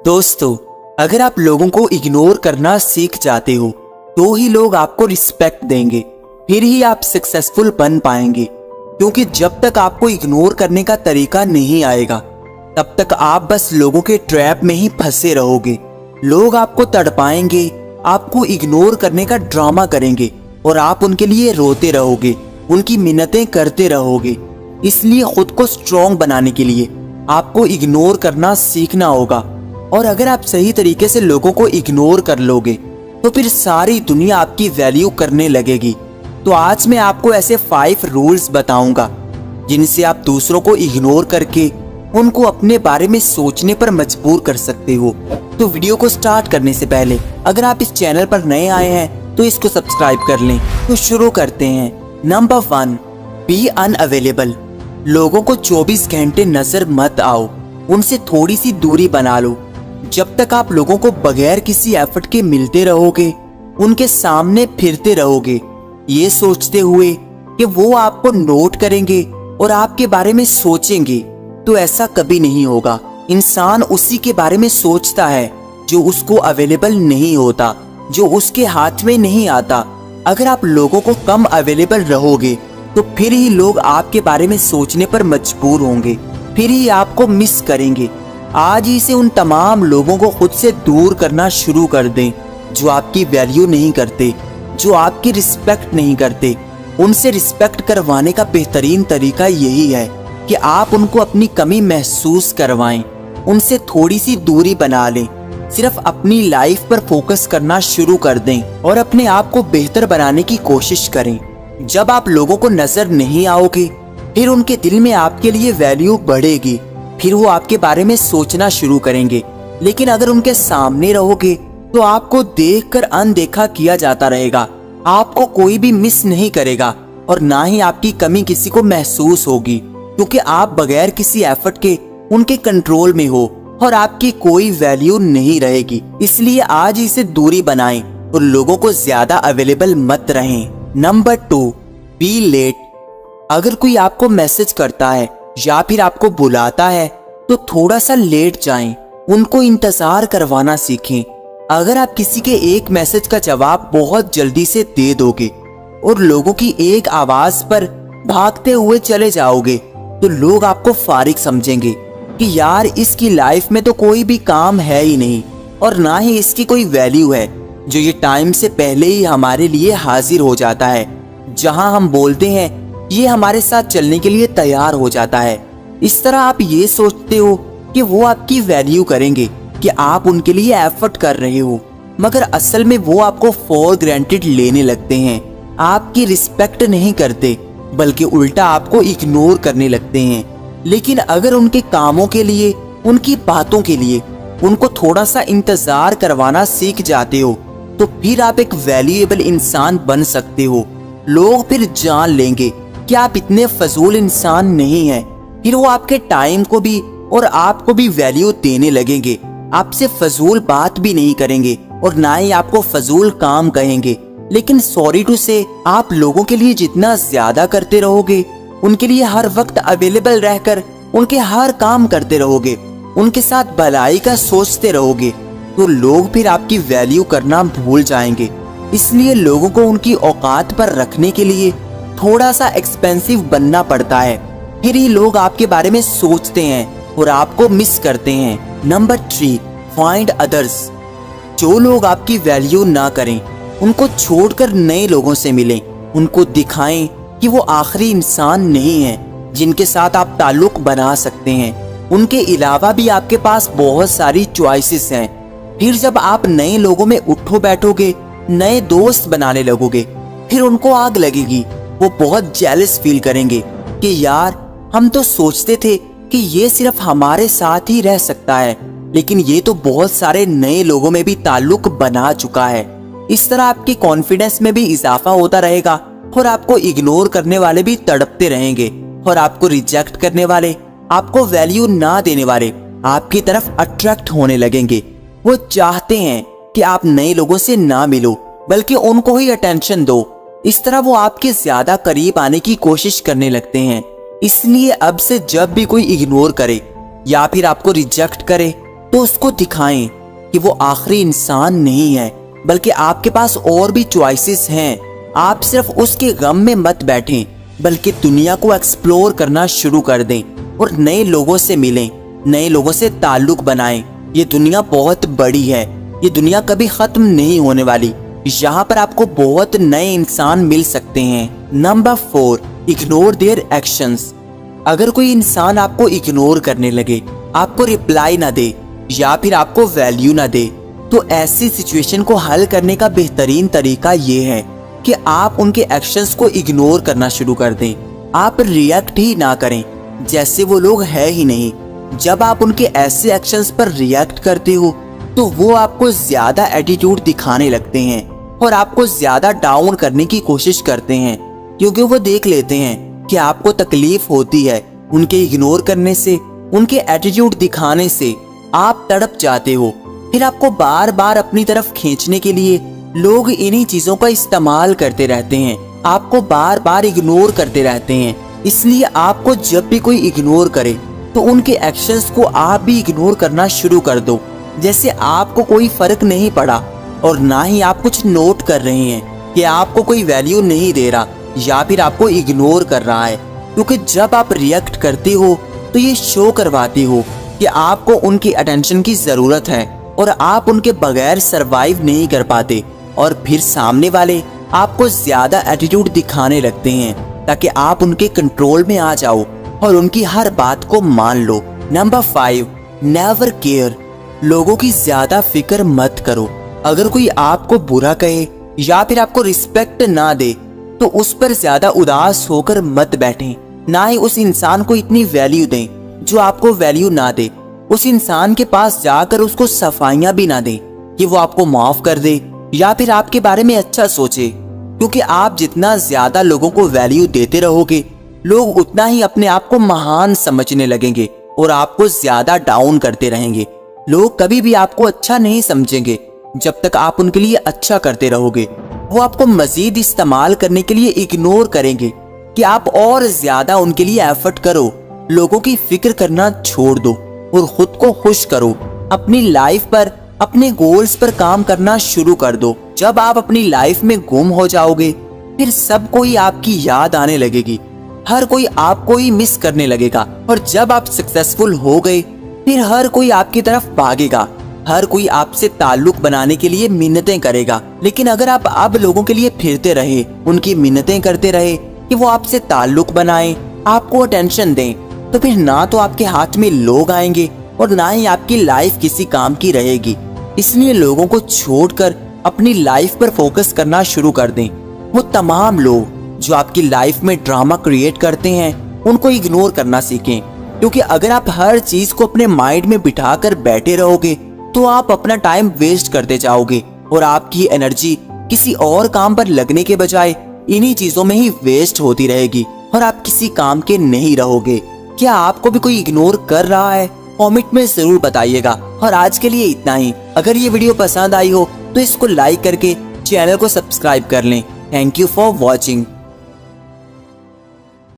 दोस्तों, अगर आप लोगों को इग्नोर करना सीख जाते हो तो ही लोग आपको रिस्पेक्ट देंगे, फिर ही आप सक्सेसफुल बन पाएंगे। क्योंकि जब तक आपको इग्नोर करने का तरीका नहीं आएगा तब तक आप बस लोगों के ट्रैप में ही फंसे रहोगे। लोग आपको तड़पाएंगे, आपको इग्नोर करने का ड्रामा करेंगे और आप उनके लिए रोते रहोगे, उनकी मिन्नतें करते रहोगे। इसलिए खुद को स्ट्रॉन्ग बनाने के लिए आपको इग्नोर करना सीखना होगा। और अगर आप सही तरीके से लोगों को इग्नोर कर लोगे तो फिर सारी दुनिया आपकी वैल्यू करने लगेगी। तो आज मैं आपको ऐसे 5 रूल्स बताऊंगा जिनसे आप दूसरों को इग्नोर करके उनको अपने बारे में सोचने पर मजबूर कर सकते हो। तो वीडियो को स्टार्ट करने से पहले अगर आप इस चैनल पर नए आए हैं तो इसको सब्सक्राइब कर लें। तो शुरू करते हैं। Number 1, be unavailable. लोगों को 24 घंटे नजर मत आओ, उनसे थोड़ी सी दूरी बना लो। जब तक आप लोगों को बगैर किसी एफर्ट के मिलते रहोगे, उनके सामने फिरते रहोगे ये सोचते हुए कि वो आपको नोट करेंगे और आपके बारे में सोचेंगे, तो ऐसा कभी नहीं होगा। इंसान उसी के बारे में सोचता है जो उसको अवेलेबल नहीं होता, जो उसके हाथ में नहीं आता। अगर आप लोगों को कम अवेलेबल रहोगे तो फिर ही लोग आपके बारे में सोचने पर मजबूर होंगे, फिर ही आपको मिस करेंगे। आज ही से उन तमाम लोगों को खुद से दूर करना शुरू कर दें जो आपकी वैल्यू नहीं करते, जो आपकी रिस्पेक्ट नहीं करते। उनसे रिस्पेक्ट करवाने का बेहतरीन तरीका यही है कि आप उनको अपनी कमी महसूस करवाएं, उनसे थोड़ी सी दूरी बना लें, सिर्फ अपनी लाइफ पर फोकस करना शुरू कर दें और अपने आप को बेहतर बनाने की कोशिश करें। जब आप लोगों को नजर नहीं आओगे फिर उनके दिल में आपके लिए वैल्यू बढ़ेगी, फिर वो आपके बारे में सोचना शुरू करेंगे। लेकिन अगर उनके सामने रहोगे तो आपको देखकर अनदेखा किया जाता रहेगा, आपको कोई भी मिस नहीं करेगा और ना ही आपकी कमी किसी को महसूस होगी, क्योंकि आप बगैर किसी एफर्ट के उनके कंट्रोल में हो और आपकी कोई वैल्यू नहीं रहेगी। इसलिए आज ही से दूरी बनाएं और लोगों को ज्यादा अवेलेबल मत रहें। Number 2, be late. अगर कोई आपको मैसेज करता है या फिर आपको बुलाता है तो थोड़ा सा लेट जाएं, उनको इंतजार करवाना सीखें। अगर आप किसी के एक मैसेज का जवाब बहुत जल्दी से दे दोगे और लोगों की एक आवाज पर भागते हुए चले जाओगे तो लोग आपको फारिग समझेंगे कि यार इसकी लाइफ में तो कोई भी काम है ही नहीं और ना ही इसकी कोई वैल्यू है, जो ये टाइम से पहले ही हमारे लिए हाजिर हो जाता है। जहां हम बोलते हैं ये हमारे साथ चलने के लिए तैयार हो जाता है। इस तरह आप ये सोचते हो कि वो आपकी वैल्यू करेंगे, कि आप उनके लिए एफर्ट कर रहे हो, मगर असल में वो आपको फॉर ग्रांटेड लेने लगते हैं, आपकी रिस्पेक्ट नहीं करते बल्कि उल्टा आपको इग्नोर करने लगते हैं। लेकिन अगर उनके कामों के लिए, उनकी बातों के लिए उनको थोड़ा सा इंतजार करवाना सीख जाते हो तो फिर आप एक वैल्यूएबल इंसान बन सकते हो। लोग फिर जान लेंगे कि आप इतने फजूल इंसान नहीं हैं, फिर वो आपके टाइम को भी और आपको भी वैल्यू देने लगेंगे, आपसे फजूल बात भी नहीं करेंगे और ना ही आपको फजूल काम कहेंगे। लेकिन सॉरी टू से, आप लोगों के लिए जितना ज्यादा करते रहोगे, उनके लिए हर वक्त अवेलेबल रहकर उनके हर काम करते रहोगे, उनके साथ भलाई का सोचते रहोगे, तो लोग फिर आपकी वैल्यू करना भूल जाएंगे। इसलिए लोगों को उनकी औकात पर रखने के लिए थोड़ा सा एक्सपेंसिव बनना पड़ता है, फिर ही लोग आपके बारे में सोचते हैं और आपको मिस करते हैं। Number 3, find others. जो लोग आपकी वैल्यू ना करें उनको छोड़कर नए लोगों से मिलें, उनको दिखाएं कि वो आखिरी इंसान नहीं है जिनके साथ आप ताल्लुक बना सकते हैं। उनके अलावा भी आपके पास बहुत सारी चॉइसेस हैं। फिर जब आप नए लोगों में उठो बैठोगे, नए दोस्त बनाने लगोगे, फिर उनको आग लगेगी, वो बहुत जेलस फील करेंगे कि यार हम तो सोचते थे कि ये सिर्फ हमारे साथ ही रह सकता है, लेकिन ये तो बहुत सारे नए लोगों में भी ताल्लुक बना चुका है। इस तरह आपके कॉन्फिडेंस में भी इजाफा होता रहेगा और आपको इग्नोर करने वाले भी तड़पते रहेंगे और आपको रिजेक्ट करने वाले, आपको वैल्यू ना देने वाले आपकी तरफ अट्रैक्ट होने लगेंगे। वो चाहते हैं कि आप नए लोगों से ना मिलो बल्कि उनको ही अटेंशन दो। इस तरह वो आपके ज्यादा करीब आने की कोशिश करने लगते हैं। इसलिए अब से जब भी कोई इग्नोर करे या फिर आपको रिजेक्ट करे तो उसको दिखाएं कि वो आखिरी इंसान नहीं है, बल्कि आपके पास और भी चॉइसेस हैं। आप सिर्फ उसके गम में मत बैठें, बल्कि दुनिया को एक्सप्लोर करना शुरू कर दें और नए लोगों से मिलें, नए लोगों से ताल्लुक बनाएं। ये दुनिया बहुत बड़ी है, ये दुनिया कभी खत्म नहीं होने वाली। यहाँ पर आपको बहुत नए इंसान मिल सकते हैं। Number 4, ignore their actions. अगर कोई इंसान आपको इग्नोर करने लगे, आपको रिप्लाई ना दे या फिर आपको वैल्यू ना दे, तो ऐसी सिचुएशन को हल करने का बेहतरीन तरीका ये है कि आप उनके एक्शंस को इग्नोर करना शुरू कर दें। आप रिएक्ट ही ना करें जैसे वो लोग है ही नहीं। जब आप उनके ऐसे एक्शंस पर रिएक्ट करते हो तो वो आपको ज्यादा एटीट्यूड दिखाने लगते हैं और आपको ज्यादा डाउन करने की कोशिश करते हैं, क्योंकि वो देख लेते हैं कि आपको तकलीफ होती है उनके इग्नोर करने से, उनके एटीट्यूड दिखाने से। आप तड़प जाते हो, फिर आपको बार बार अपनी तरफ खींचने के लिए लोग इन्हीं चीजों का इस्तेमाल करते रहते हैं, आपको बार बार इग्नोर करते रहते हैं। इसलिए आपको जब भी कोई इग्नोर करे तो उनके एक्शंस को आप भी इग्नोर करना शुरू कर दो, जैसे आपको कोई फर्क नहीं पड़ा और ना ही आप कुछ नोट कर रहे हैं कि आपको कोई वैल्यू नहीं दे रहा या फिर आपको इग्नोर कर रहा है। क्योंकि जब आप रिएक्ट करते हो तो ये शो करवाते हो कि आपको उनकी अटेंशन की जरूरत है और आप उनके बगैर सरवाइव नहीं कर पाते, और फिर सामने वाले आपको ज्यादा एटीट्यूड दिखाने लगते हैं ताकि आप उनके कंट्रोल में आ जाओ और उनकी हर बात को मान लो। Number 5, never care. लोगों की ज्यादा फिक्र मत करो। अगर कोई आपको बुरा कहे या फिर आपको रिस्पेक्ट ना दे तो उस पर ज्यादा उदास होकर मत बैठें, ना ही उस इंसान को इतनी वैल्यू दें जो आपको वैल्यू ना दे। उस इंसान के पास जाकर उसको सफाइयां भी ना दें कि वो आपको माफ कर दे या फिर आपके बारे में अच्छा सोचे, क्योंकि आप जितना ज्यादा लोगों को वैल्यू देते रहोगे, लोग उतना ही अपने आप को महान समझने लगेंगे और आपको ज्यादा डाउन करते रहेंगे। लोग कभी भी आपको अच्छा नहीं समझेंगे जब तक आप उनके लिए अच्छा करते रहोगे। वो आपको मजीद इस्तेमाल करने के लिए इग्नोर करेंगे कि आप और ज्यादा उनके लिए एफर्ट करो। लोगों की फिक्र करना छोड़ दो और खुद को खुश करो। अपनी लाइफ पर, अपने गोल्स पर काम करना शुरू कर दो। जब आप अपनी लाइफ में गुम हो जाओगे, फिर सब कोई आपकी याद आने लगेगी, हर कोई आपको ही मिस करने लगेगा। और जब आप सक्सेसफुल हो गए, फिर हर कोई आपकी तरफ भागेगा, हर कोई आपसे ताल्लुक बनाने के लिए मिन्नतें करेगा। लेकिन अगर आप अब लोगों के लिए फिरते रहे, उनकी मिन्नतें करते रहे कि वो आपसे ताल्लुक बनाएं, आपको अटेंशन दें, तो फिर ना तो आपके हाथ में लोग आएंगे और ना ही आपकी लाइफ किसी काम की रहेगी। इसलिए लोगों को छोड़कर अपनी लाइफ पर फोकस करना शुरू कर दें। वो तमाम लोग जो आपकी लाइफ में ड्रामा क्रिएट करते हैं, उनको इग्नोर करना सीखें, क्योंकि अगर आप हर चीज को अपने माइंड में बिठा कर बैठे रहोगे तो आप अपना टाइम वेस्ट करते जाओगे और आपकी एनर्जी किसी और काम पर लगने के बजाय इन्हीं चीजों में ही वेस्ट होती रहेगी और आप किसी काम के नहीं रहोगे। क्या आपको भी कोई इग्नोर कर रहा है? कमेंट में जरूर बताइएगा। और आज के लिए इतना ही। अगर ये वीडियो पसंद आई हो तो इसको लाइक करके चैनल को सब्सक्राइब कर लें। Thank you for watching.